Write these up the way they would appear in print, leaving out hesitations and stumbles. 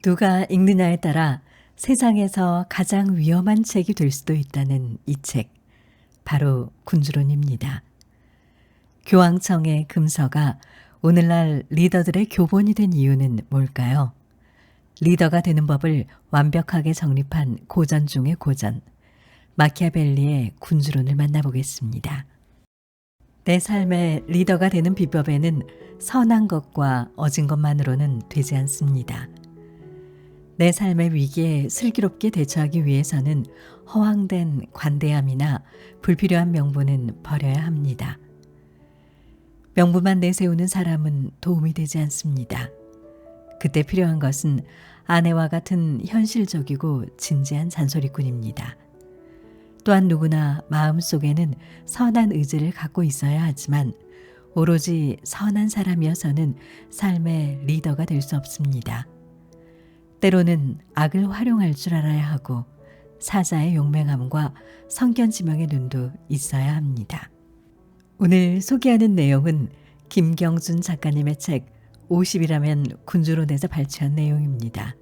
누가 읽느냐에 따라 세상에서 가장 위험한 책이 될 수도 있다는 이 책, 바로 군주론입니다. 교황청의 금서가 오늘날 리더들의 교본이 된 이유는 뭘까요? 리더가 되는 법을 완벽하게 정립한 고전 중의 고전, 마키아벨리의 군주론을 만나보겠습니다. 내 삶의 리더가 되는 비법에는 선한 것과 어진 것만으로는 되지 않습니다. 내 삶의 위기에 슬기롭게 대처하기 위해서는 허황된 관대함이나 불필요한 명분은 버려야 합니다. 명분만 내세우는 사람은 도움이 되지 않습니다. 그때 필요한 것은 아내와 같은 현실적이고 진지한 잔소리꾼입니다. 또한 누구나 마음속에는 선한 의지를 갖고 있어야 하지만 오로지 선한 사람이어서는 삶의 리더가 될 수 없습니다. 때로는 악을 활용할 줄 알아야 하고 사자의 용맹함과 성견지명의 눈도 있어야 합니다. 오늘 소개하는 내용은 김경준 작가님의 책 50이라면 군주론에서 발췌한 내용입니다.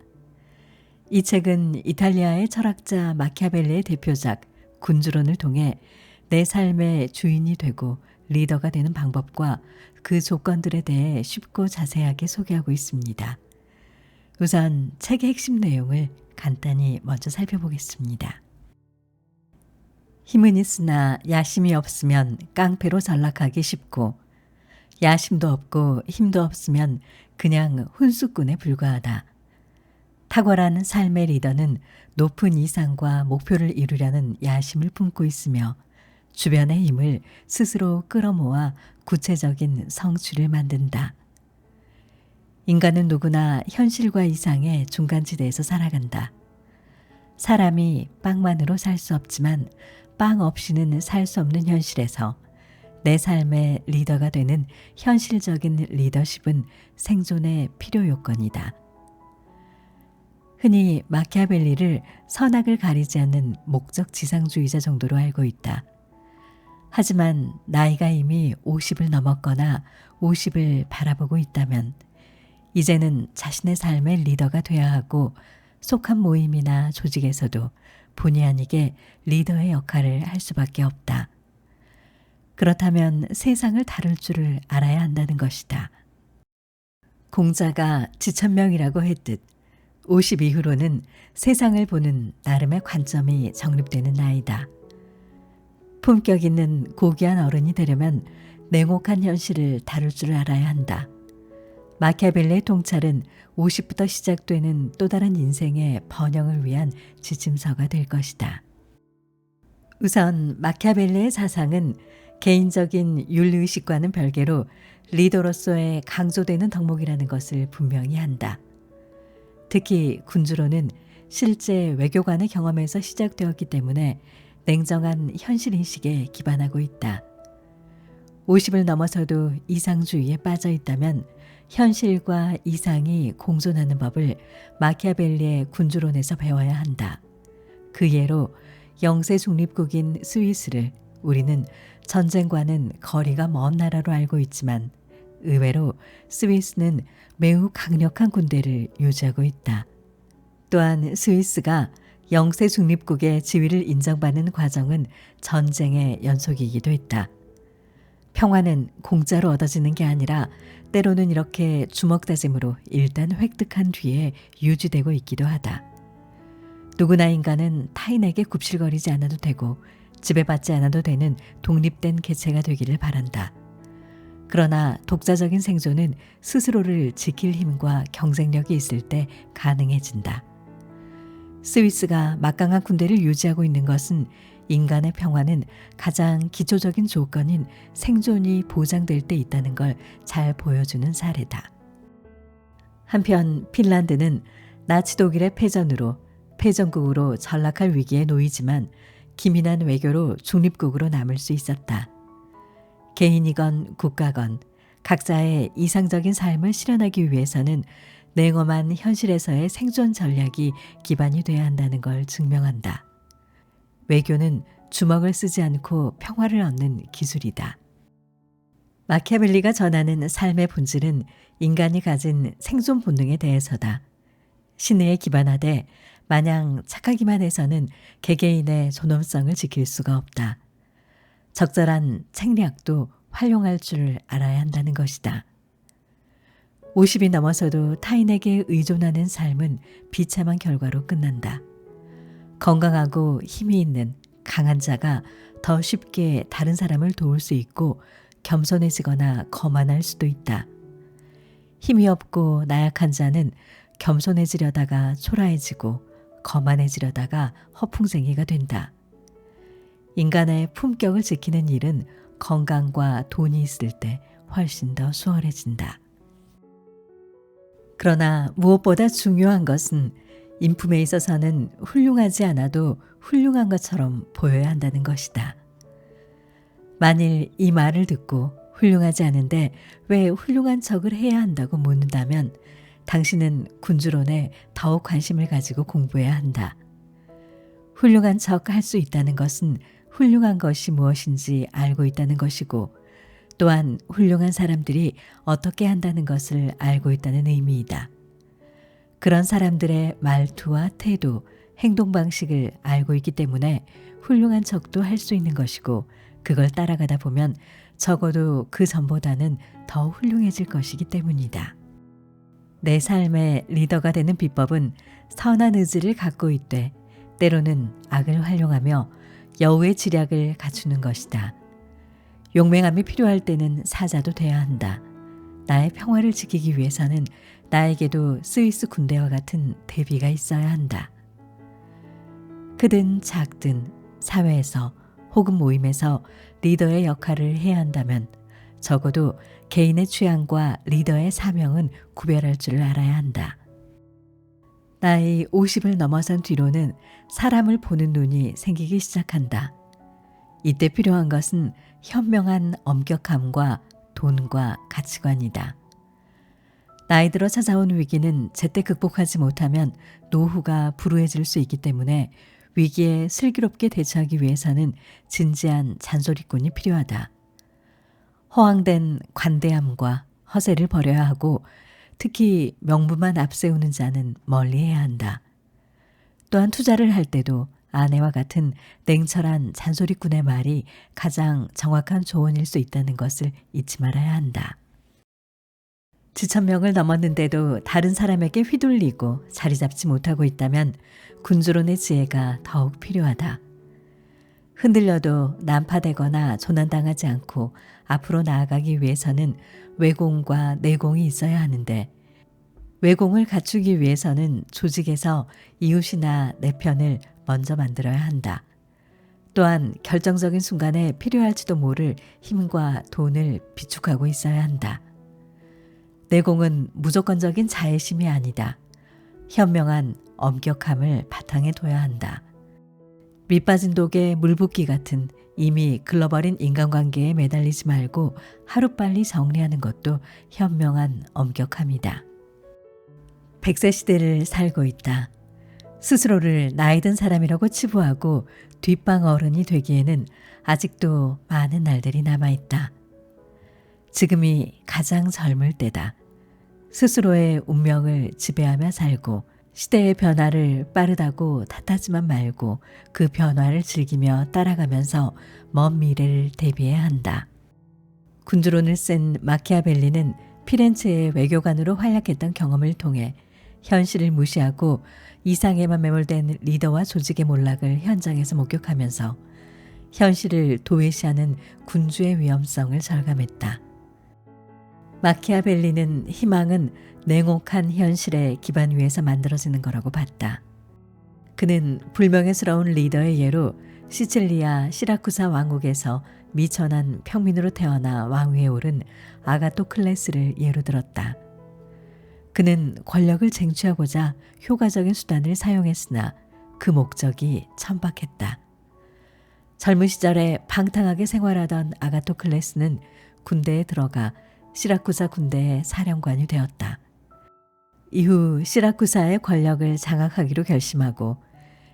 이 책은 이탈리아의 철학자 마키아벨리의 대표작 군주론을 통해 내 삶의 주인이 되고 리더가 되는 방법과 그 조건들에 대해 쉽고 자세하게 소개하고 있습니다. 우선 책의 핵심 내용을 간단히 먼저 살펴보겠습니다. 힘은 있으나 야심이 없으면 깡패로 전락하기 쉽고 야심도 없고 힘도 없으면 그냥 훈수꾼에 불과하다. 탁월한 삶의 리더는 높은 이상과 목표를 이루려는 야심을 품고 있으며 주변의 힘을 스스로 끌어모아 구체적인 성취를 만든다. 인간은 누구나 현실과 이상의 중간지대에서 살아간다. 사람이 빵만으로 살 수 없지만 빵 없이는 살 수 없는 현실에서 내 삶의 리더가 되는 현실적인 리더십은 생존의 필요 요건이다. 흔히 마키아벨리를 선악을 가리지 않는 목적 지상주의자 정도로 알고 있다. 하지만 나이가 이미 50을 넘었거나 50을 바라보고 있다면 이제는 자신의 삶의 리더가 돼야 하고 속한 모임이나 조직에서도 본의 아니게 리더의 역할을 할 수밖에 없다. 그렇다면 세상을 다룰 줄을 알아야 한다는 것이다. 공자가 지천명이라고 했듯 50 이후로는 세상을 보는 나름의 관점이 정립되는 나이다. 품격 있는 고귀한 어른이 되려면 냉혹한 현실을 다룰 줄 알아야 한다. 마키아벨리의 통찰은 50부터 시작되는 또 다른 인생의 번영을 위한 지침서가 될 것이다. 우선 마키아벨리의 사상은 개인적인 윤리의식과는 별개로 리더로서의 강조되는 덕목이라는 것을 분명히 한다. 특히 군주론은 실제 외교관의 경험에서 시작되었기 때문에 냉정한 현실인식에 기반하고 있다. 50을 넘어서도 이상주의에 빠져 있다면 현실과 이상이 공존하는 법을 마키아벨리의 군주론에서 배워야 한다. 그 예로 영세 중립국인 스위스를 우리는 전쟁과는 거리가 먼 나라로 알고 있지만 의외로 스위스는 매우 강력한 군대를 유지하고 있다. 또한 스위스가 영세 중립국의 지위를 인정받는 과정은 전쟁의 연속이기도 했다. 평화는 공짜로 얻어지는 게 아니라 때로는 이렇게 주먹다짐으로 일단 획득한 뒤에 유지되고 있기도 하다. 누구나 인간은 타인에게 굽실거리지 않아도 되고 지배받지 않아도 되는 독립된 개체가 되기를 바란다. 그러나 독자적인 생존은 스스로를 지킬 힘과 경쟁력이 있을 때 가능해진다. 스위스가 막강한 군대를 유지하고 있는 것은 인간의 평화는 가장 기초적인 조건인 생존이 보장될 때 있다는 걸 잘 보여주는 사례다. 한편 핀란드는 나치 독일의 패전으로 패전국으로 전락할 위기에 놓이지만 기민한 외교로 중립국으로 남을 수 있었다. 개인이건 국가건 각자의 이상적인 삶을 실현하기 위해서는 냉엄한 현실에서의 생존 전략이 기반이 돼야 한다는 걸 증명한다. 외교는 주먹을 쓰지 않고 평화를 얻는 기술이다. 마키아벨리가 전하는 삶의 본질은 인간이 가진 생존 본능에 대해서다. 신의에 기반하되 마냥 착하기만 해서는 개개인의 존엄성을 지킬 수가 없다. 적절한 책략도 활용할 줄 알아야 한다는 것이다. 50이 넘어서도 타인에게 의존하는 삶은 비참한 결과로 끝난다. 건강하고 힘이 있는 강한 자가 더 쉽게 다른 사람을 도울 수 있고 겸손해지거나 거만할 수도 있다. 힘이 없고 나약한 자는 겸손해지려다가 초라해지고 거만해지려다가 허풍쟁이가 된다. 인간의 품격을 지키는 일은 건강과 돈이 있을 때 훨씬 더 수월해진다. 그러나 무엇보다 중요한 것은 인품에 있어서는 훌륭하지 않아도 훌륭한 것처럼 보여야 한다는 것이다. 만일 이 말을 듣고 훌륭하지 않은데 왜 훌륭한 척을 해야 한다고 묻는다면 당신은 군주론에 더욱 관심을 가지고 공부해야 한다. 훌륭한 척 할 수 있다는 것은 훌륭한 것이 무엇인지 알고 있다는 것이고 또한 훌륭한 사람들이 어떻게 한다는 것을 알고 있다는 의미이다. 그런 사람들의 말투와 태도, 행동 방식을 알고 있기 때문에 훌륭한 척도 할 수 있는 것이고 그걸 따라가다 보면 적어도 그 전보다는 더 훌륭해질 것이기 때문이다. 내 삶의 리더가 되는 비법은 선한 의지를 갖고 있되 때로는 악을 활용하며 여우의 지략을 갖추는 것이다. 용맹함이 필요할 때는 사자도 돼야 한다. 나의 평화를 지키기 위해서는 나에게도 스위스 군대와 같은 대비가 있어야 한다. 크든 작든 사회에서 혹은 모임에서 리더의 역할을 해야 한다면 적어도 개인의 취향과 리더의 사명은 구별할 줄 알아야 한다. 나이 50을 넘어선 뒤로는 사람을 보는 눈이 생기기 시작한다. 이때 필요한 것은 현명한 엄격함과 돈과 가치관이다. 나이 들어 찾아온 위기는 제때 극복하지 못하면 노후가 불우해질 수 있기 때문에 위기에 슬기롭게 대처하기 위해서는 진지한 잔소리꾼이 필요하다. 허황된 관대함과 허세를 버려야 하고 특히 명분만 앞세우는 자는 멀리해야 한다. 또한 투자를 할 때도 아내와 같은 냉철한 잔소리꾼의 말이 가장 정확한 조언일 수 있다는 것을 잊지 말아야 한다. 지천명을 넘었는데도 다른 사람에게 휘둘리고 자리 잡지 못하고 있다면 군주론의 지혜가 더욱 필요하다. 흔들려도 난파되거나 조난당하지 않고 앞으로 나아가기 위해서는 외공과 내공이 있어야 하는데 외공을 갖추기 위해서는 조직에서 이웃이나 내 편을 먼저 만들어야 한다. 또한 결정적인 순간에 필요할지도 모를 힘과 돈을 비축하고 있어야 한다. 내공은 무조건적인 자애심이 아니다. 현명한 엄격함을 바탕에 둬야 한다. 밑빠진 독에 물 붓기 같은 이미 글러버린 인간관계에 매달리지 말고 하루빨리 정리하는 것도 현명한 엄격함이다. 100세 시대를 살고 있다. 스스로를 나이든 사람이라고 치부하고 뒷방 어른이 되기에는 아직도 많은 날들이 남아있다. 지금이 가장 젊을 때다. 스스로의 운명을 지배하며 살고 시대의 변화를 빠르다고 탓하지만 말고 그 변화를 즐기며 따라가면서 먼 미래를 대비해야 한다. 군주론을 쓴 마키아벨리는 피렌체의 외교관으로 활약했던 경험을 통해 현실을 무시하고 이상에만 매몰된 리더와 조직의 몰락을 현장에서 목격하면서 현실을 도외시하는 군주의 위험성을 절감했다. 마키아벨리는 희망은 냉혹한 현실의 기반 위에서 만들어지는 거라고 봤다. 그는 불명예스러운 리더의 예로 시칠리아 시라쿠사 왕국에서 미천한 평민으로 태어나 왕위에 오른 아가토클레스를 예로 들었다. 그는 권력을 쟁취하고자 효과적인 수단을 사용했으나 그 목적이 천박했다. 젊은 시절에 방탕하게 생활하던 아가토클레스는 군대에 들어가 시라쿠사 군대의 사령관이 되었다. 이후 시라쿠사의 권력을 장악하기로 결심하고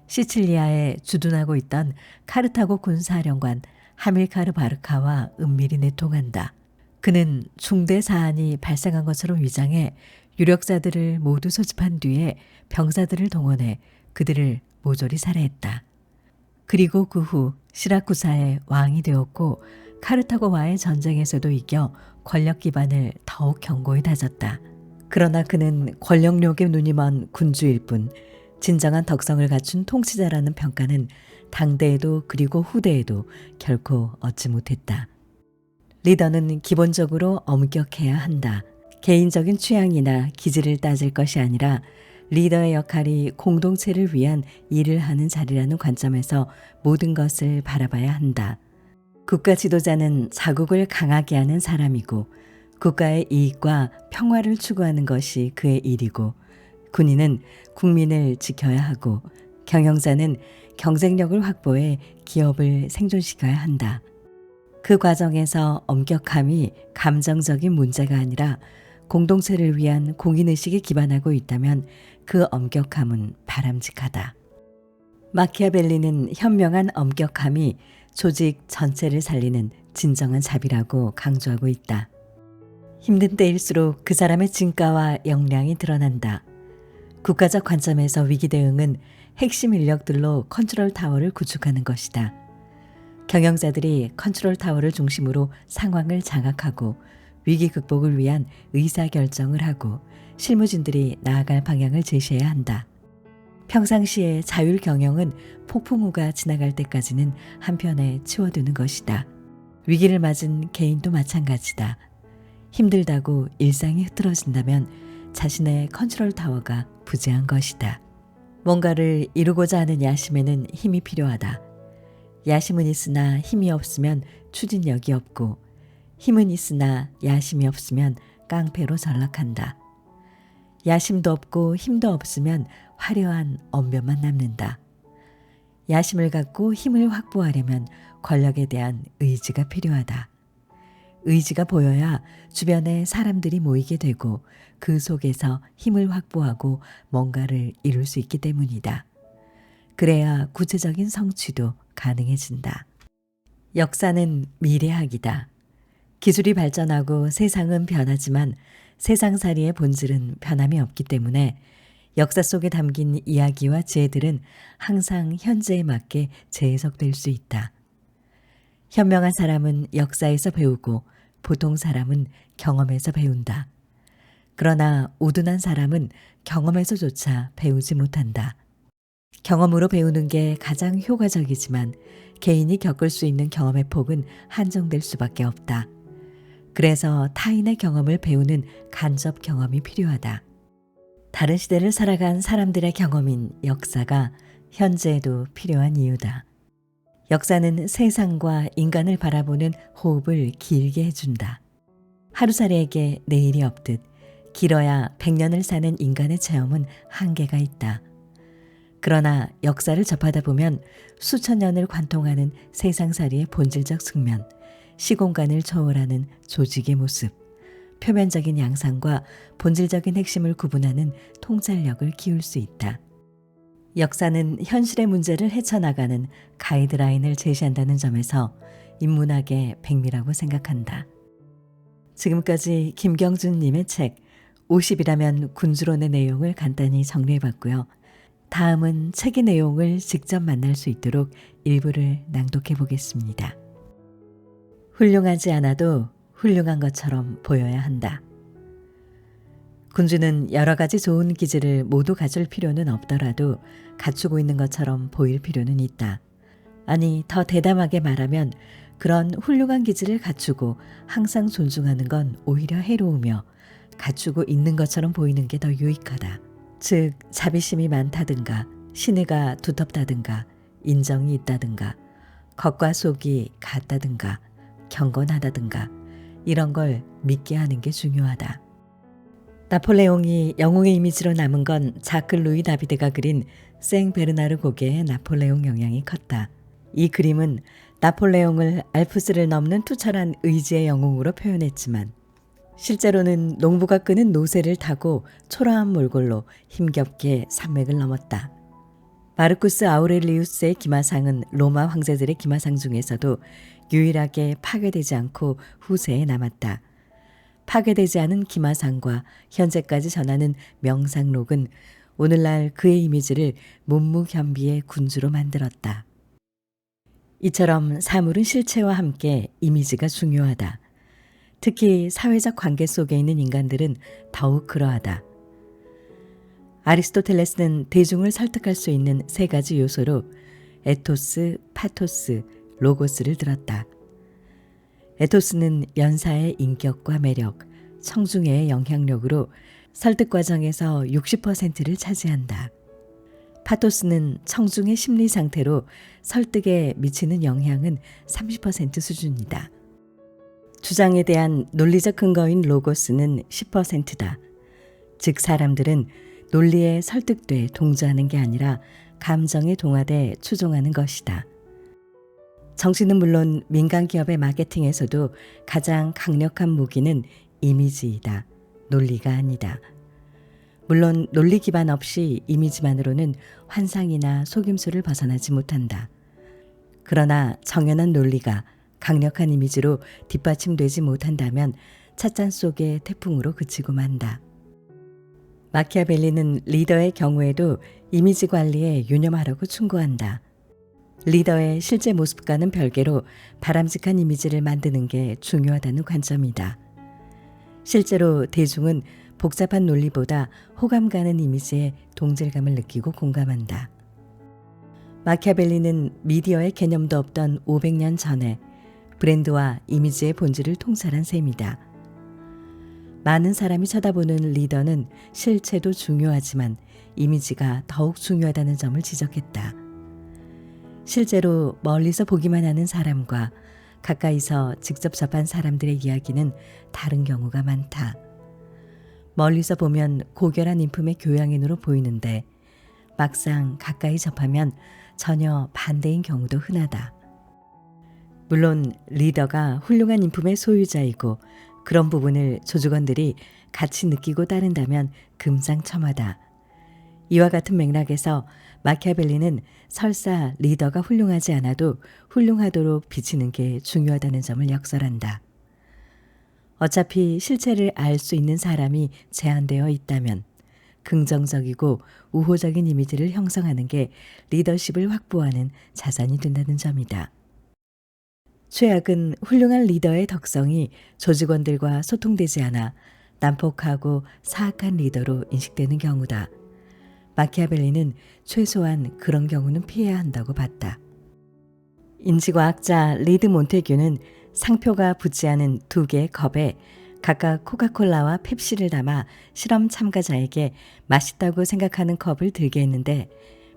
시칠리아에 주둔하고 있던 카르타고 군사령관 하밀카르 바르카와 은밀히 내통한다. 그는 중대 사안이 발생한 것처럼 위장해 유력자들을 모두 소집한 뒤에 병사들을 동원해 그들을 모조리 살해했다. 그리고 그 후 시라쿠사의 왕이 되었고 카르타고와의 전쟁에서도 이겨 권력 기반을 더욱 견고히 다졌다. 그러나 그는 권력욕에 눈이 먼 군주일 뿐 진정한 덕성을 갖춘 통치자라는 평가는 당대에도 그리고 후대에도 결코 얻지 못했다. 리더는 기본적으로 엄격해야 한다. 개인적인 취향이나 기질을 따질 것이 아니라 리더의 역할이 공동체를 위한 일을 하는 자리라는 관점에서 모든 것을 바라봐야 한다. 국가 지도자는 자국을 강하게 하는 사람이고 국가의 이익과 평화를 추구하는 것이 그의 일이고 군인은 국민을 지켜야 하고 경영자는 경쟁력을 확보해 기업을 생존시켜야 한다. 그 과정에서 엄격함이 감정적인 문제가 아니라 공동체를 위한 공인의식에 기반하고 있다면 그 엄격함은 바람직하다. 마키아벨리는 현명한 엄격함이 조직 전체를 살리는 진정한 자비라고 강조하고 있다. 힘든 때일수록 그 사람의 진가와 역량이 드러난다. 국가적 관점에서 위기 대응은 핵심 인력들로 컨트롤 타워를 구축하는 것이다. 경영자들이 컨트롤 타워를 중심으로 상황을 장악하고 위기 극복을 위한 의사결정을 하고 실무진들이 나아갈 방향을 제시해야 한다. 평상시에 자율 경영은 폭풍우가 지나갈 때까지는 한편에 치워두는 것이다. 위기를 맞은 개인도 마찬가지다. 힘들다고 일상이 흐트러진다면 자신의 컨트롤 타워가 부재한 것이다. 뭔가를 이루고자 하는 야심에는 힘이 필요하다. 야심은 있으나 힘이 없으면 추진력이 없고 힘은 있으나 야심이 없으면 깡패로 전락한다. 야심도 없고 힘도 없으면 화려한 언변만 남는다. 야심을 갖고 힘을 확보하려면 권력에 대한 의지가 필요하다. 의지가 보여야 주변에 사람들이 모이게 되고 그 속에서 힘을 확보하고 뭔가를 이룰 수 있기 때문이다. 그래야 구체적인 성취도 가능해진다. 역사는 미래학이다. 기술이 발전하고 세상은 변하지만 세상살이의 본질은 변함이 없기 때문에 역사 속에 담긴 이야기와 지혜들은 항상 현재에 맞게 재해석될 수 있다. 현명한 사람은 역사에서 배우고 보통 사람은 경험에서 배운다. 그러나 우둔한 사람은 경험에서조차 배우지 못한다. 경험으로 배우는 게 가장 효과적이지만 개인이 겪을 수 있는 경험의 폭은 한정될 수밖에 없다. 그래서 타인의 경험을 배우는 간접 경험이 필요하다. 다른 시대를 살아간 사람들의 경험인 역사가 현재에도 필요한 이유다. 역사는 세상과 인간을 바라보는 호흡을 길게 해준다. 하루살이에게 내일이 없듯 길어야 100년을 사는 인간의 체험은 한계가 있다. 그러나 역사를 접하다 보면 수천 년을 관통하는 세상살이의 본질적 측면, 시공간을 초월하는 조직의 모습, 표면적인 양상과 본질적인 핵심을 구분하는 통찰력을 키울 수 있다. 역사는 현실의 문제를 헤쳐나가는 가이드라인을 제시한다는 점에서 인문학의 백미라고 생각한다. 지금까지 김경준님의 책 50이라면 군주론의 내용을 간단히 정리해봤고요. 다음은 책의 내용을 직접 만날 수 있도록 일부를 낭독해 보겠습니다. 훌륭하지 않아도 훌륭한 것처럼 보여야 한다. 군주는 여러 가지 좋은 기질을 모두 갖출 필요는 없더라도 갖추고 있는 것처럼 보일 필요는 있다. 아니, 더 대담하게 말하면 그런 훌륭한 기질을 갖추고 항상 존중하는 건 오히려 해로우며 갖추고 있는 것처럼 보이는 게 더 유익하다. 즉, 자비심이 많다든가 신의가 두텁다든가 인정이 있다든가 겉과 속이 같다든가 경건하다든가 이런 걸 믿게 하는 게 중요하다. 나폴레옹이 영웅의 이미지로 남은 건 자크 루이 다비드가 그린 생 베르나르 고개의 나폴레옹 영향이 컸다. 이 그림은 나폴레옹을 알프스를 넘는 투철한 의지의 영웅으로 표현했지만 실제로는 농부가 끄는 노새를 타고 초라한 몰골로 힘겹게 산맥을 넘었다. 마르쿠스 아우렐리우스의 기마상은 로마 황제들의 기마상 중에서도 유일하게 파괴되지 않고 후세에 남았다. 파괴되지 않은 기마상과 현재까지 전하는 명상록은 오늘날 그의 이미지를 문무견비의 군주로 만들었다. 이처럼 사물은 실체와 함께 이미지가 중요하다. 특히 사회적 관계 속에 있는 인간들은 더욱 그러하다. 아리스토텔레스는 대중을 설득할 수 있는 세 가지 요소로 에토스, 파토스, 로고스를 들었다. 에토스는 연사의 인격과 매력, 청중의 영향력으로 설득 과정에서 60%를 차지한다. 파토스는 청중의 심리 상태로 설득에 미치는 영향은 30% 수준이다. 주장에 대한 논리적 근거인 로고스는 10%다. 즉 사람들은 논리에 설득돼 동조하는 게 아니라 감정에 동화돼 추종하는 것이다. 정치는 물론 민간 기업의 마케팅에서도 가장 강력한 무기는 이미지이다. 논리가 아니다. 물론 논리 기반 없이 이미지만으로는 환상이나 속임수를 벗어나지 못한다. 그러나 정연한 논리가 강력한 이미지로 뒷받침되지 못한다면 찻잔 속의 태풍으로 그치고 만다. 마키아벨리는 리더의 경우에도 이미지 관리에 유념하라고 충고한다. 리더의 실제 모습과는 별개로 바람직한 이미지를 만드는 게 중요하다는 관점이다. 실제로 대중은 복잡한 논리보다 호감 가는 이미지에 동질감을 느끼고 공감한다. 마키아벨리는 미디어의 개념도 없던 500년 전에 브랜드와 이미지의 본질을 통찰한 셈이다. 많은 사람이 쳐다보는 리더는 실체도 중요하지만 이미지가 더욱 중요하다는 점을 지적했다. 실제로 멀리서 보기만 하는 사람과 가까이서 직접 접한 사람들의 이야기는 다른 경우가 많다. 멀리서 보면 고결한 인품의 교양인으로 보이는데 막상 가까이 접하면 전혀 반대인 경우도 흔하다. 물론 리더가 훌륭한 인품의 소유자이고 그런 부분을 조직원들이 같이 느끼고 따른다면 금상첨화다. 이와 같은 맥락에서 마키아벨리는 설사 리더가 훌륭하지 않아도 훌륭하도록 비치는 게 중요하다는 점을 역설한다. 어차피 실체를 알 수 있는 사람이 제한되어 있다면 긍정적이고 우호적인 이미지를 형성하는 게 리더십을 확보하는 자산이 된다는 점이다. 최악은 훌륭한 리더의 덕성이 조직원들과 소통되지 않아 난폭하고 사악한 리더로 인식되는 경우다. 마키아벨리는 최소한 그런 경우는 피해야 한다고 봤다. 인지과학자 리드 몬테규는 상표가 붙지 않은 2개의 컵에 각각 코카콜라와 펩시를 담아 실험 참가자에게 맛있다고 생각하는 컵을 들게 했는데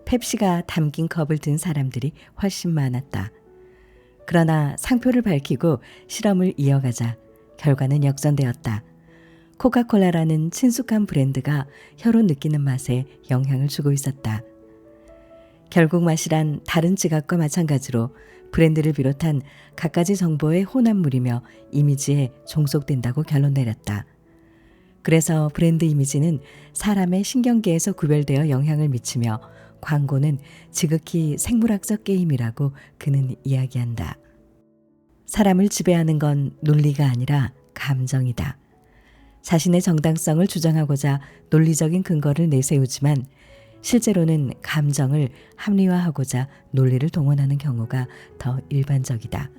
펩시가 담긴 컵을 든 사람들이 훨씬 많았다. 그러나 상표를 밝히고 실험을 이어가자 결과는 역전되었다. 코카콜라라는 친숙한 브랜드가 혀로 느끼는 맛에 영향을 주고 있었다. 결국 맛이란 다른 지각과 마찬가지로 브랜드를 비롯한 갖가지 정보의 혼합물이며 이미지에 종속된다고 결론 내렸다. 그래서 브랜드 이미지는 사람의 신경계에서 구별되어 영향을 미치며 광고는 지극히 생물학적 게임이라고 그는 이야기한다. 사람을 지배하는 건 논리가 아니라 감정이다. 자신의 정당성을 주장하고자 논리적인 근거를 내세우지만 실제로는 감정을 합리화하고자 논리를 동원하는 경우가 더 일반적이다.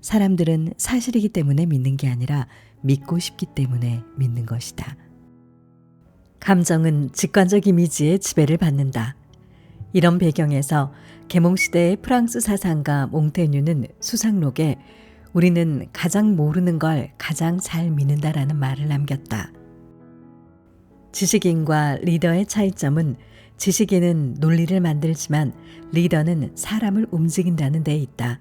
사람들은 사실이기 때문에 믿는 게 아니라 믿고 싶기 때문에 믿는 것이다. 감정은 직관적 이미지의 지배를 받는다. 이런 배경에서 계몽시대의 프랑스 사상가 몽테뉴는 수상록에 우리는 가장 모르는 걸 가장 잘 믿는다라는 말을 남겼다. 지식인과 리더의 차이점은 지식인은 논리를 만들지만 리더는 사람을 움직인다는 데 있다.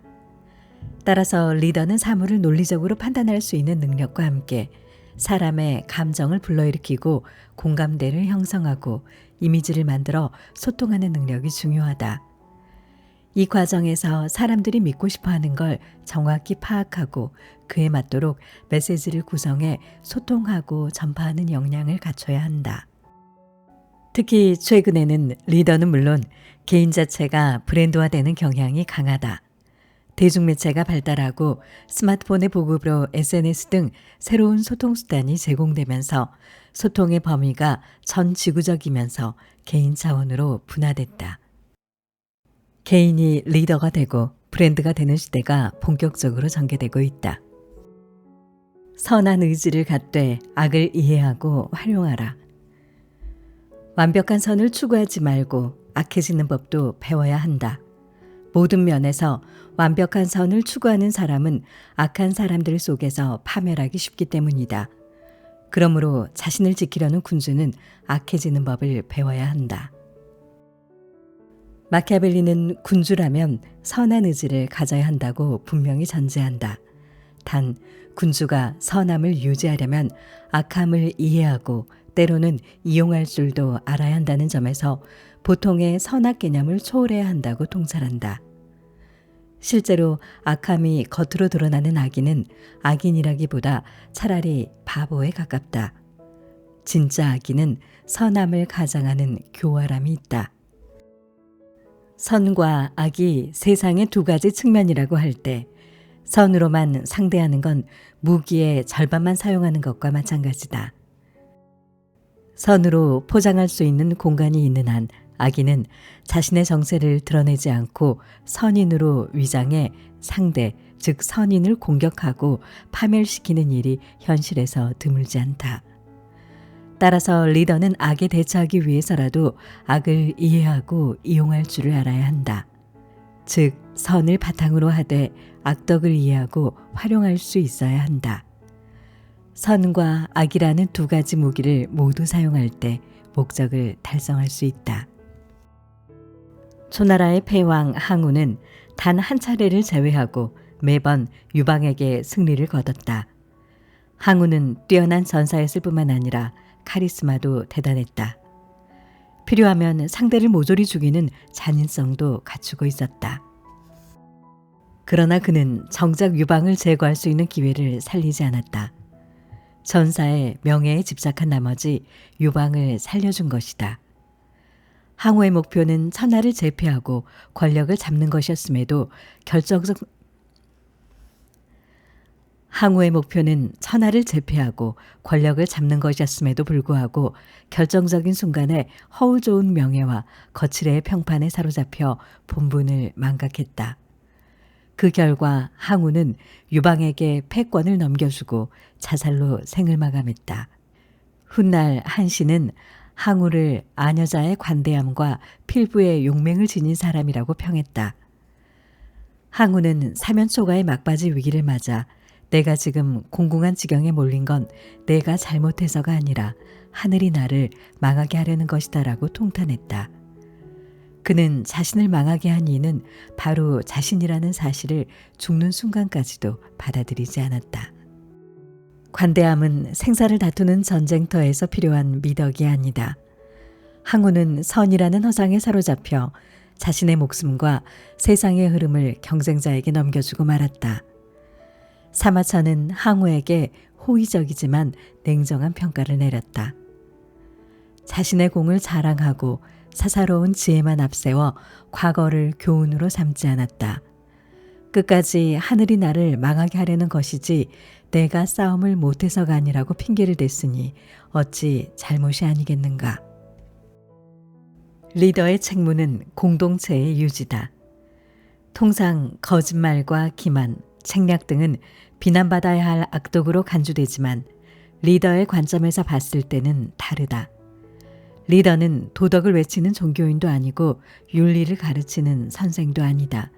따라서 리더는 사물을 논리적으로 판단할 수 있는 능력과 함께 사람의 감정을 불러일으키고 공감대를 형성하고 이미지를 만들어 소통하는 능력이 중요하다. 이 과정에서 사람들이 믿고 싶어하는 걸 정확히 파악하고 그에 맞도록 메시지를 구성해 소통하고 전파하는 역량을 갖춰야 한다. 특히 최근에는 리더는 물론 개인 자체가 브랜드화되는 경향이 강하다. 대중매체가 발달하고 스마트폰의 보급으로 SNS 등 새로운 소통수단이 제공되면서 소통의 범위가 전 지구적이면서 개인 차원으로 분화됐다. 개인이 리더가 되고 브랜드가 되는 시대가 본격적으로 전개되고 있다. 선한 의지를 갖되 악을 이해하고 활용하라. 완벽한 선을 추구하지 말고 악해지는 법도 배워야 한다. 모든 면에서 완벽한 선을 추구하는 사람은 악한 사람들 속에서 파멸하기 쉽기 때문이다. 그러므로 자신을 지키려는 군주는 악해지는 법을 배워야 한다. 마키아벨리는 군주라면 선한 의지를 가져야 한다고 분명히 전제한다. 단 군주가 선함을 유지하려면 악함을 이해하고 때로는 이용할 줄도 알아야 한다는 점에서 보통의 선악 개념을 초월해야 한다고 통찰한다. 실제로 악함이 겉으로 드러나는 악인은 악인이라기보다 차라리 바보에 가깝다. 진짜 악인은 선함을 가장하는 교활함이 있다. 선과 악이 세상의 두 가지 측면이라고 할 때 선으로만 상대하는 건 무기의 절반만 사용하는 것과 마찬가지다. 선으로 포장할 수 있는 공간이 있는 한 악인은 자신의 정체를 드러내지 않고 선인으로 위장해 상대, 즉 선인을 공격하고 파멸시키는 일이 현실에서 드물지 않다. 따라서 리더는 악에 대처하기 위해서라도 악을 이해하고 이용할 줄을 알아야 한다. 즉 선을 바탕으로 하되 악덕을 이해하고 활용할 수 있어야 한다. 선과 악이라는 두 가지 무기를 모두 사용할 때 목적을 달성할 수 있다. 초나라의 패왕 항우는 단 한 차례를 제외하고 매번 유방에게 승리를 거뒀다. 항우는 뛰어난 전사였을 뿐만 아니라 카리스마도 대단했다. 필요하면 상대를 모조리 죽이는 잔인성도 갖추고 있었다. 그러나 그는 정작 유방을 제거할 수 있는 기회를 살리지 않았다. 전사의 명예에 집착한 나머지 유방을 살려준 것이다. 항우의 목표는 천하를 제패하고 권력을 잡는 것이었음에도 항우의 목표는 천하를 제패하고 권력을 잡는 것이었음에도 불구하고 결정적인 순간에 허울 좋은 명예와 거칠의 평판에 사로잡혀 본분을 망각했다. 그 결과 항우는 유방에게 패권을 넘겨주고 자살로 생을 마감했다. 훗날 한씨는 항우를 아녀자의 관대함과 필부의 용맹을 지닌 사람이라고 평했다. 항우는 사면초가의 막바지 위기를 맞아 내가 지금 공공한 지경에 몰린 건 내가 잘못해서가 아니라 하늘이 나를 망하게 하려는 것이다라고 통탄했다. 그는 자신을 망하게 한 이는 바로 자신이라는 사실을 죽는 순간까지도 받아들이지 않았다. 관대함은 생사를 다투는 전쟁터에서 필요한 미덕이 아니다. 항우는 선이라는 허상에 사로잡혀 자신의 목숨과 세상의 흐름을 경쟁자에게 넘겨주고 말았다. 사마천은 항우에게 호의적이지만 냉정한 평가를 내렸다. 자신의 공을 자랑하고 사사로운 지혜만 앞세워 과거를 교훈으로 삼지 않았다. 끝까지 하늘이 나를 망하게 하려는 것이지 내가 싸움을 못해서가 아니라고 핑계를 댔으니 어찌 잘못이 아니겠는가. 리더의 책무는 공동체의 유지다. 통상 거짓말과 기만, 책략 등은 비난받아야 할 악독으로 간주되지만 리더의 관점에서 봤을 때는 다르다. 리더는 도덕을 외치는 종교인도 아니고 윤리를 가르치는 선생도 아니다.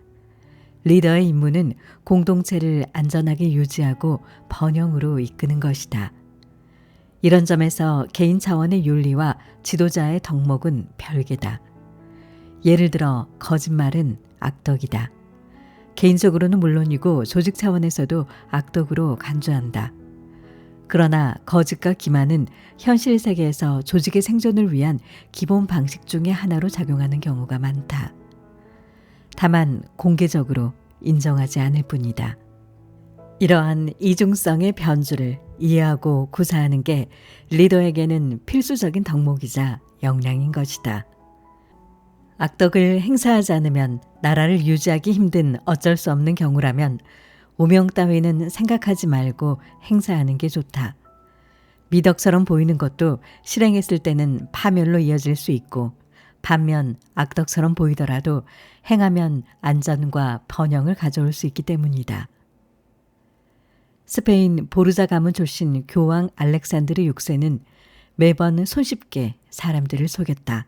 리더의 임무는 공동체를 안전하게 유지하고 번영으로 이끄는 것이다. 이런 점에서 개인 차원의 윤리와 지도자의 덕목은 별개다. 예를 들어 거짓말은 악덕이다. 개인적으로는 물론이고 조직 차원에서도 악덕으로 간주한다. 그러나 거짓과 기만은 현실 세계에서 조직의 생존을 위한 기본 방식 중의 하나로 작용하는 경우가 많다. 다만 공개적으로 인정하지 않을 뿐이다. 이러한 이중성의 변주를 이해하고 구사하는 게 리더에게는 필수적인 덕목이자 역량인 것이다. 악덕을 행사하지 않으면 나라를 유지하기 힘든 어쩔 수 없는 경우라면 오명 따위는 생각하지 말고 행사하는 게 좋다. 미덕처럼 보이는 것도 실행했을 때는 파멸로 이어질 수 있고 반면 악덕처럼 보이더라도 행하면 안전과 번영을 가져올 수 있기 때문이다. 스페인 보르자 가문 출신 교황 알렉산드르 6세는 매번 손쉽게 사람들을 속였다.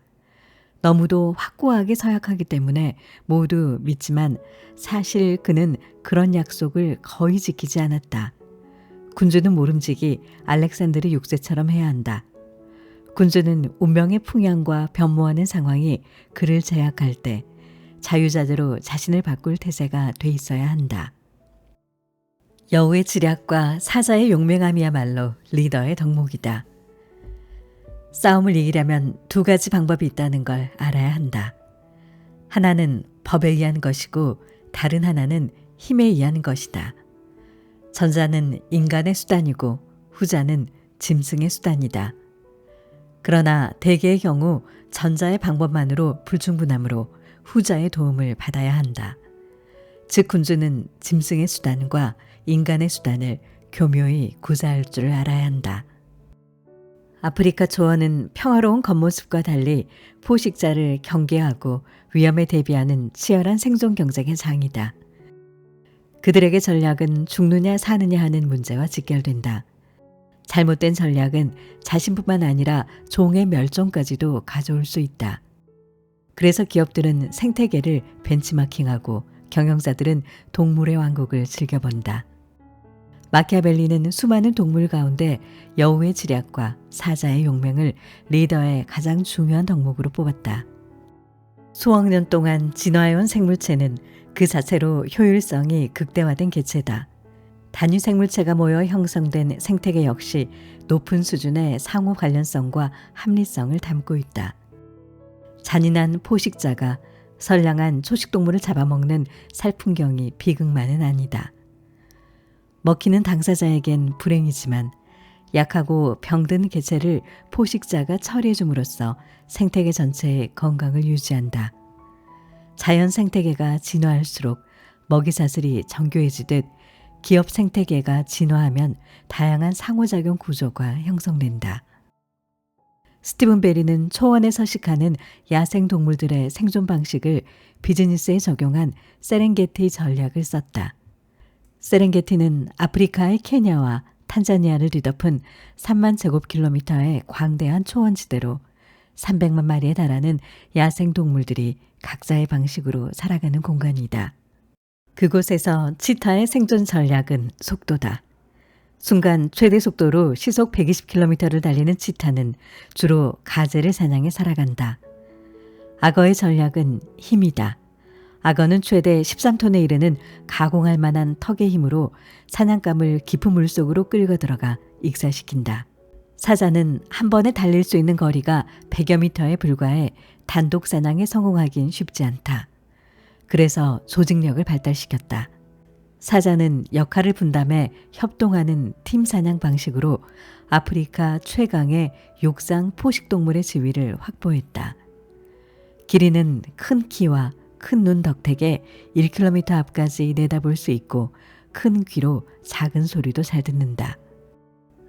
너무도 확고하게 서약하기 때문에 모두 믿지만 사실 그는 그런 약속을 거의 지키지 않았다. 군주는 모름지기 알렉산드르 6세처럼 해야 한다. 군주는 운명의 풍향과 변모하는 상황이 그를 제약할 때 자유자재로 자신을 바꿀 태세가 돼 있어야 한다. 여우의 지략과 사자의 용맹함이야말로 리더의 덕목이다. 싸움을 이기려면 두 가지 방법이 있다는 걸 알아야 한다. 하나는 법에 의한 것이고 다른 하나는 힘에 의한 것이다. 전자는 인간의 수단이고 후자는 짐승의 수단이다. 그러나 대개의 경우 전자의 방법만으로 불충분하므로 후자의 도움을 받아야 한다. 즉 군주는 짐승의 수단과 인간의 수단을 교묘히 구사할 줄 알아야 한다. 아프리카 초원은 평화로운 겉모습과 달리 포식자를 경계하고 위험에 대비하는 치열한 생존 경쟁의 장이다. 그들에게 전략은 죽느냐 사느냐 하는 문제와 직결된다. 잘못된 전략은 자신뿐만 아니라 종의 멸종까지도 가져올 수 있다. 그래서 기업들은 생태계를 벤치마킹하고 경영자들은 동물의 왕국을 즐겨본다. 마키아벨리는 수많은 동물 가운데 여우의 지략과 사자의 용맹을 리더의 가장 중요한 덕목으로 뽑았다. 수억 년 동안 진화해온 생물체는 그 자체로 효율성이 극대화된 개체다. 단위 생물체가 모여 형성된 생태계 역시 높은 수준의 상호 관련성과 합리성을 담고 있다. 잔인한 포식자가 선량한 초식동물을 잡아먹는 살풍경이 비극만은 아니다. 먹히는 당사자에겐 불행이지만 약하고 병든 개체를 포식자가 처리해 줌으로써 생태계 전체의 건강을 유지한다. 자연 생태계가 진화할수록 먹이사슬이 정교해지듯 기업 생태계가 진화하면 다양한 상호작용 구조가 형성된다. 스티븐 베리는 초원에 서식하는 야생 동물들의 생존 방식을 비즈니스에 적용한 세렝게티 전략을 썼다. 세렝게티는 아프리카의 케냐와 탄자니아를 뒤덮은 3만 제곱킬로미터의 광대한 초원지대로 300만 마리에 달하는 야생 동물들이 각자의 방식으로 살아가는 공간이다. 그곳에서 치타의 생존 전략은 속도다. 순간 최대 속도로 시속 120km를 달리는 치타는 주로 가재를 사냥해 살아간다. 악어의 전략은 힘이다. 악어는 최대 13톤에 이르는 가공할 만한 턱의 힘으로 사냥감을 깊은 물속으로 끌고 들어가 익사시킨다. 사자는 한 번에 달릴 수 있는 거리가 100여 미터에 불과해 단독 사냥에 성공하긴 쉽지 않다. 그래서 조직력을 발달시켰다. 사자는 역할을 분담해 협동하는 팀 사냥 방식으로 아프리카 최강의 육상 포식동물의 지위를 확보했다. 기린은 큰 키와 큰 눈 덕택에 1km 앞까지 내다볼 수 있고 큰 귀로 작은 소리도 잘 듣는다.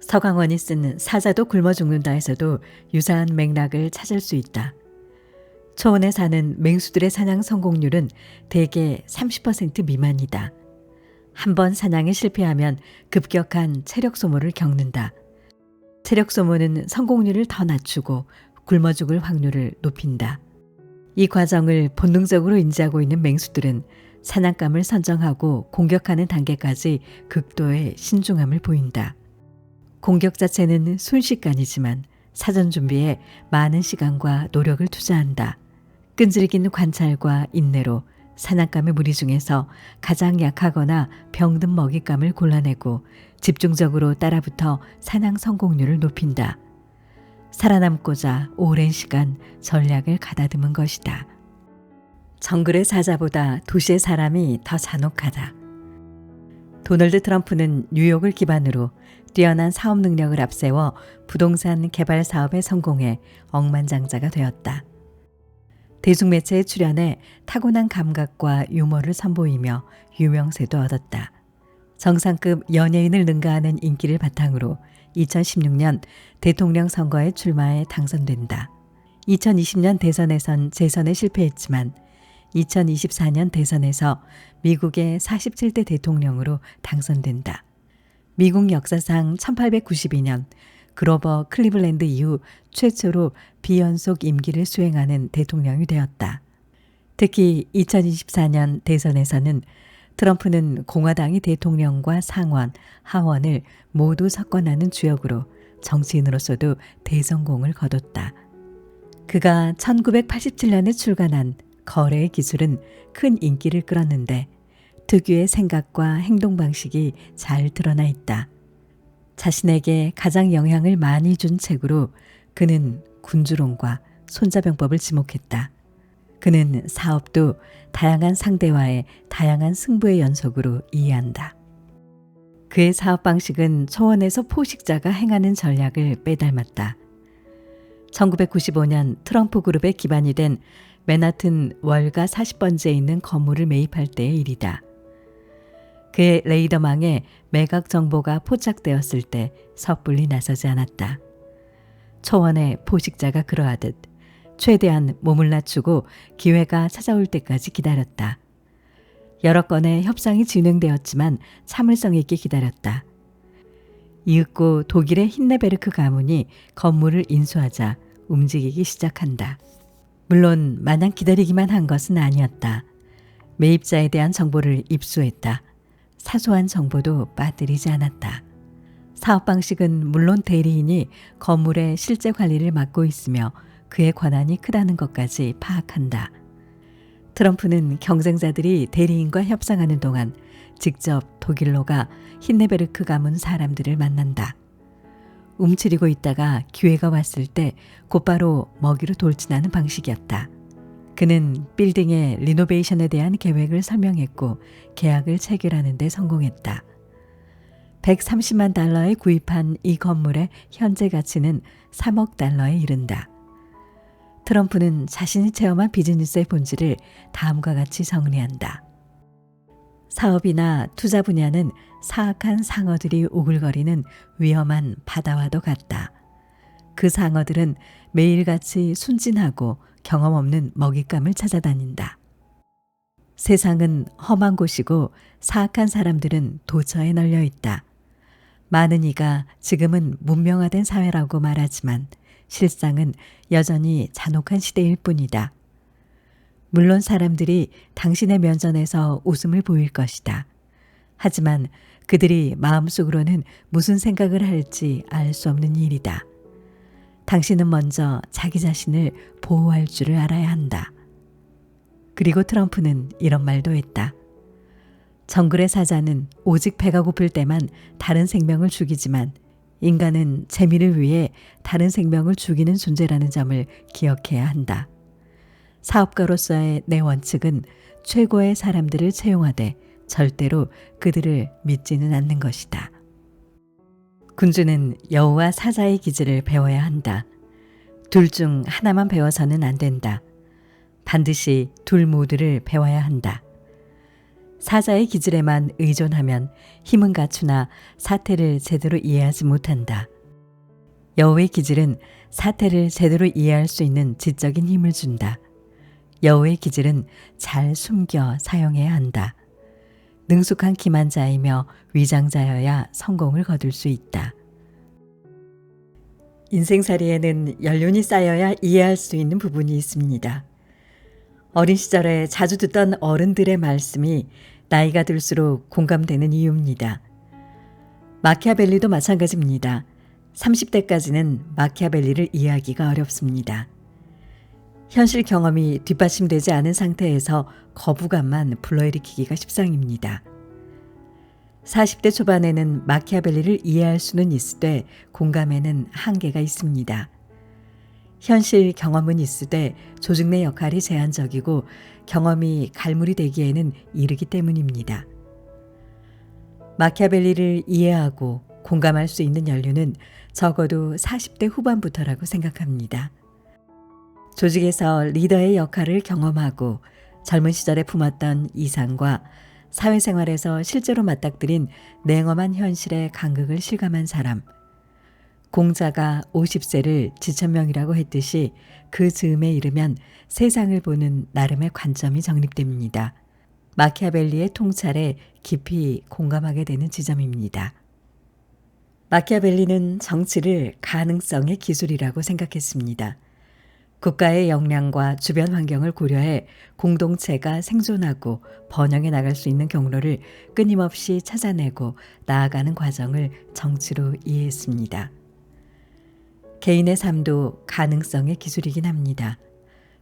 서강원이 쓴 사자도 굶어 죽는다에서도 유사한 맥락을 찾을 수 있다. 초원에 사는 맹수들의 사냥 성공률은 대개 30% 미만이다. 한 번 사냥에 실패하면 급격한 체력 소모를 겪는다. 체력 소모는 성공률을 더 낮추고 굶어 죽을 확률을 높인다. 이 과정을 본능적으로 인지하고 있는 맹수들은 사냥감을 선정하고 공격하는 단계까지 극도의 신중함을 보인다. 공격 자체는 순식간이지만 사전 준비에 많은 시간과 노력을 투자한다. 끈질긴 관찰과 인내로 사냥감의 무리 중에서 가장 약하거나 병든 먹잇감을 골라내고 집중적으로 따라붙어 사냥 성공률을 높인다. 살아남고자 오랜 시간 전략을 가다듬은 것이다. 정글의 사자보다 도시의 사람이 더 잔혹하다. 도널드 트럼프는 뉴욕을 기반으로 뛰어난 사업 능력을 앞세워 부동산 개발 사업에 성공해 억만장자가 되었다. 대중매체에 출연해 타고난 감각과 유머를 선보이며 유명세도 얻었다. 정상급 연예인을 능가하는 인기를 바탕으로 2016년 대통령 선거에 출마해 당선된다. 2020년 대선에선 재선에 실패했지만 2024년 대선에서 미국의 47대 대통령으로 당선된다. 미국 역사상 1892년 그로버 클리블랜드 이후 최초로 비연속 임기를 수행하는 대통령이 되었다. 특히 2024년 대선에서는 트럼프는 공화당이 대통령과 상원, 하원을 모두 석권하는 주역으로 정치인으로서도 대성공을 거뒀다. 그가 1987년에 출간한 거래의 기술은 큰 인기를 끌었는데 특유의 생각과 행동 방식이 잘 드러나 있다. 자신에게 가장 영향을 많이 준 책으로 그는 군주론과 손자병법을 지목했다. 그는 사업도 다양한 상대와의 다양한 승부의 연속으로 이해한다. 그의 사업 방식은 초원에서 포식자가 행하는 전략을 빼닮았다. 1995년 트럼프 그룹의 기반이 된 맨하튼 월가 40번지에 있는 건물을 매입할 때의 일이다. 그의 레이더망에 매각 정보가 포착되었을 때 섣불리 나서지 않았다. 초원의 포식자가 그러하듯 최대한 몸을 낮추고 기회가 찾아올 때까지 기다렸다. 여러 건의 협상이 진행되었지만 참을성 있게 기다렸다. 이윽고 독일의 힌네베르크 가문이 건물을 인수하자 움직이기 시작한다. 물론 마냥 기다리기만 한 것은 아니었다. 매입자에 대한 정보를 입수했다. 사소한 정보도 빠뜨리지 않았다. 사업 방식은 물론 대리인이 건물의 실제 관리를 맡고 있으며 그의 권한이 크다는 것까지 파악한다. 트럼프는 경쟁자들이 대리인과 협상하는 동안 직접 독일로 가 힌네베르크 가문 사람들을 만난다. 움츠리고 있다가 기회가 왔을 때 곧바로 먹이로 돌진하는 방식이었다. 그는 빌딩의 리노베이션에 대한 계획을 설명했고 계약을 체결하는 데 성공했다. 130만 달러에 구입한 이 건물의 현재 가치는 3억 달러에 이른다. 트럼프는 자신이 체험한 비즈니스의 본질을 다음과 같이 정리한다. 사업이나 투자 분야는 사악한 상어들이 오글거리는 위험한 바다와도 같다. 그 상어들은 매일같이 순진하고 경험 없는 먹잇감을 찾아다닌다. 세상은 험한 곳이고 사악한 사람들은 도처에 널려 있다. 많은 이가 지금은 문명화된 사회라고 말하지만 실상은 여전히 잔혹한 시대일 뿐이다. 물론 사람들이 당신의 면전에서 웃음을 보일 것이다. 하지만 그들이 마음속으로는 무슨 생각을 할지 알 수 없는 일이다. 당신은 먼저 자기 자신을 보호할 줄을 알아야 한다. 그리고 트럼프는 이런 말도 했다. 정글의 사자는 오직 배가 고플 때만 다른 생명을 죽이지만 인간은 재미를 위해 다른 생명을 죽이는 존재라는 점을 기억해야 한다. 사업가로서의 내 원칙은 최고의 사람들을 채용하되 절대로 그들을 믿지는 않는 것이다. 군주는 여우와 사자의 기질을 배워야 한다. 둘 중 하나만 배워서는 안 된다. 반드시 둘 모두를 배워야 한다. 사자의 기질에만 의존하면 힘은 갖추나 사태를 제대로 이해하지 못한다. 여우의 기질은 사태를 제대로 이해할 수 있는 지적인 힘을 준다. 여우의 기질은 잘 숨겨 사용해야 한다. 능숙한 기만자이며 위장자여야 성공을 거둘 수 있다. 인생살이에는 연륜이 쌓여야 이해할 수 있는 부분이 있습니다. 어린 시절에 자주 듣던 어른들의 말씀이 나이가 들수록 공감되는 이유입니다. 마키아벨리도 마찬가지입니다. 30대까지는 마키아벨리를 이해하기가 어렵습니다. 현실 경험이 뒷받침되지 않은 상태에서 거부감만 불러일으키기가 십상입니다. 40대 초반에는 마키아벨리를 이해할 수는 있으되 공감에는 한계가 있습니다. 현실 경험은 있으되 조직 내 역할이 제한적이고 경험이 갈무리 되기에는 이르기 때문입니다. 마키아벨리를 이해하고 공감할 수 있는 연륜은 적어도 40대 후반부터라고 생각합니다. 조직에서 리더의 역할을 경험하고 젊은 시절에 품었던 이상과 사회생활에서 실제로 맞닥뜨린 냉엄한 현실의 간극을 실감한 사람. 공자가 50세를 지천명이라고 했듯이 그 즈음에 이르면 세상을 보는 나름의 관점이 정립됩니다. 마키아벨리의 통찰에 깊이 공감하게 되는 지점입니다. 마키아벨리는 정치를 가능성의 기술이라고 생각했습니다. 국가의 역량과 주변 환경을 고려해 공동체가 생존하고 번영해 나갈 수 있는 경로를 끊임없이 찾아내고 나아가는 과정을 정치로 이해했습니다. 개인의 삶도 가능성의 기술이긴 합니다.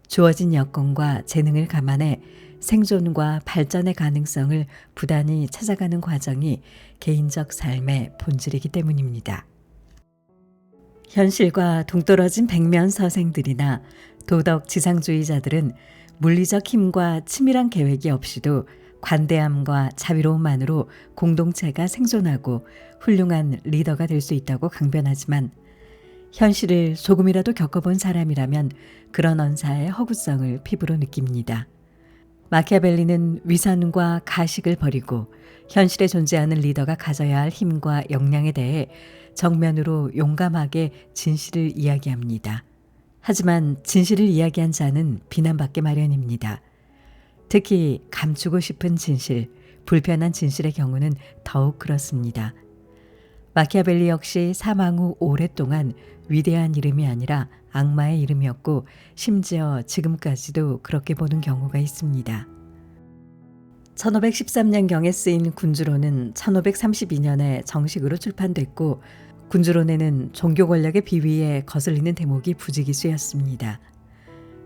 주어진 여건과 재능을 감안해 생존과 발전의 가능성을 부단히 찾아가는 과정이 개인적 삶의 본질이기 때문입니다. 현실과 동떨어진 백면서생들이나 도덕 지상주의자들은 물리적 힘과 치밀한 계획이 없이도 관대함과 자비로움만으로 공동체가 생존하고 훌륭한 리더가 될 수 있다고 강변하지만 현실을 조금이라도 겪어본 사람이라면 그런 언사의 허구성을 피부로 느낍니다. 마키아벨리는 위선과 가식을 버리고 현실에 존재하는 리더가 가져야 할 힘과 역량에 대해 정면으로 용감하게 진실을 이야기합니다. 하지만 진실을 이야기한 자는 비난받기 마련입니다. 특히 감추고 싶은 진실, 불편한 진실의 경우는 더욱 그렇습니다. 마키아벨리 역시 사망 후 오랫동안 위대한 이름이 아니라 악마의 이름이었고 심지어 지금까지도 그렇게 보는 경우가 있습니다. 1513년경에 쓰인 군주론은 1532년에 정식으로 출판됐고 군주론에는 종교 권력의 비위에 거슬리는 대목이 부지기수였습니다.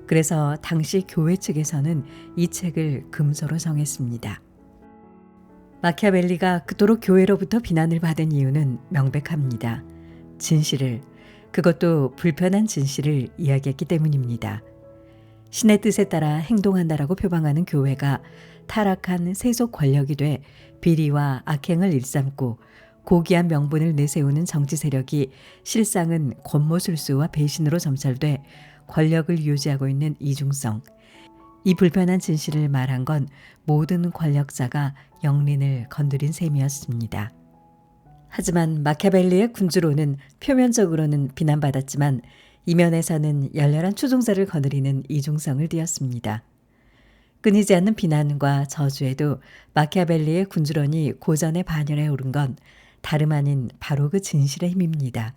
그래서 당시 교회 측에서는 이 책을 금서로 정했습니다. 마키아벨리가 그토록 교회로부터 비난을 받은 이유는 명백합니다. 진실을, 그것도 불편한 진실을 이야기했기 때문입니다. 신의 뜻에 따라 행동한다라고 표방하는 교회가 타락한 세속 권력이 돼 비리와 악행을 일삼고 고귀한 명분을 내세우는 정치 세력이 실상은 권모술수와 배신으로 점철돼 권력을 유지하고 있는 이중성. 이 불편한 진실을 말한 건 모든 권력자가 영린을 건드린 셈이었습니다. 하지만 마키아벨리의 군주론은 표면적으로는 비난받았지만 이면에서는 열렬한 추종자를 거느리는 이중성을 띠었습니다. 끊이지 않는 비난과 저주에도 마키아벨리의 군주론이 고전의 반열에 오른 건 다름 아닌 바로 그 진실의 힘입니다.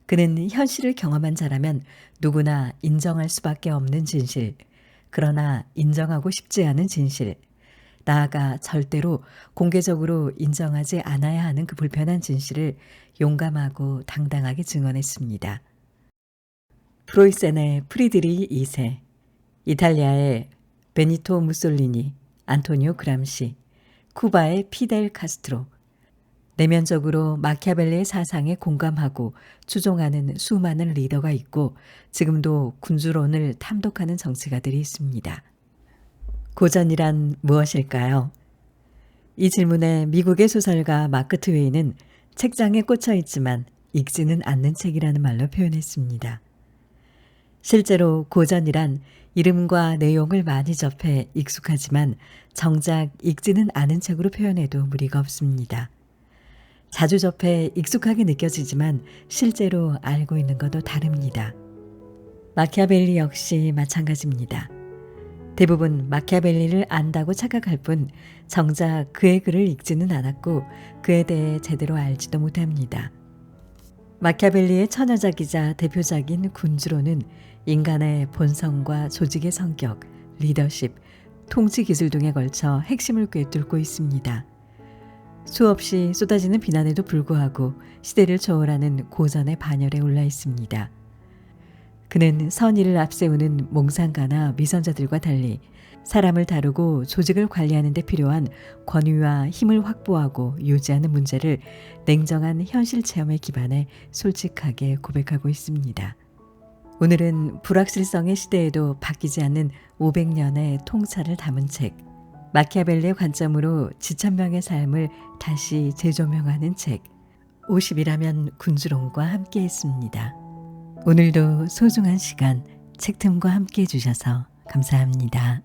그는 현실을 경험한 자라면 누구나 인정할 수밖에 없는 진실, 그러나 인정하고 싶지 않은 진실, 나아가 절대로 공개적으로 인정하지 않아야 하는 그 불편한 진실을 용감하고 당당하게 증언했습니다. 프로이센의 프리드리히 2세, 이탈리아의 베니토 무솔리니, 안토니오 그람시, 쿠바의 피델 카스트로, 내면적으로 마키아벨리의 사상에 공감하고 추종하는 수많은 리더가 있고 지금도 군주론을 탐독하는 정치가들이 있습니다. 고전이란 무엇일까요? 이 질문에 미국의 소설가 마크 트웨이는 책장에 꽂혀 있지만 읽지는 않는 책이라는 말로 표현했습니다. 실제로 고전이란 이름과 내용을 많이 접해 익숙하지만 정작 읽지는 않은 책으로 표현해도 무리가 없습니다. 자주 접해 익숙하게 느껴지지만 실제로 알고 있는 것도 다릅니다. 마키아벨리 역시 마찬가지입니다. 대부분 마키아벨리를 안다고 착각할 뿐 정작 그의 글을 읽지는 않았고 그에 대해 제대로 알지도 못합니다. 마키아벨리의 처녀작이자 대표작인 군주론은 인간의 본성과 조직의 성격, 리더십, 통치 기술 등에 걸쳐 핵심을 꿰뚫고 있습니다. 수없이 쏟아지는 비난에도 불구하고 시대를 초월하는 고전의 반열에 올라 있습니다. 그는 선의를 앞세우는 몽상가나 위선자들과 달리 사람을 다루고 조직을 관리하는 데 필요한 권위와 힘을 확보하고 유지하는 문제를 냉정한 현실 체험에 기반해 솔직하게 고백하고 있습니다. 오늘은 불확실성의 시대에도 바뀌지 않는 500년의 통찰을 담은 책, 마키아벨리의 관점으로 지천명의 삶을 다시 재조명하는 책 50이라면 군주론과 함께했습니다. 오늘도 소중한 시간 책틈과 함께 해주셔서 감사합니다.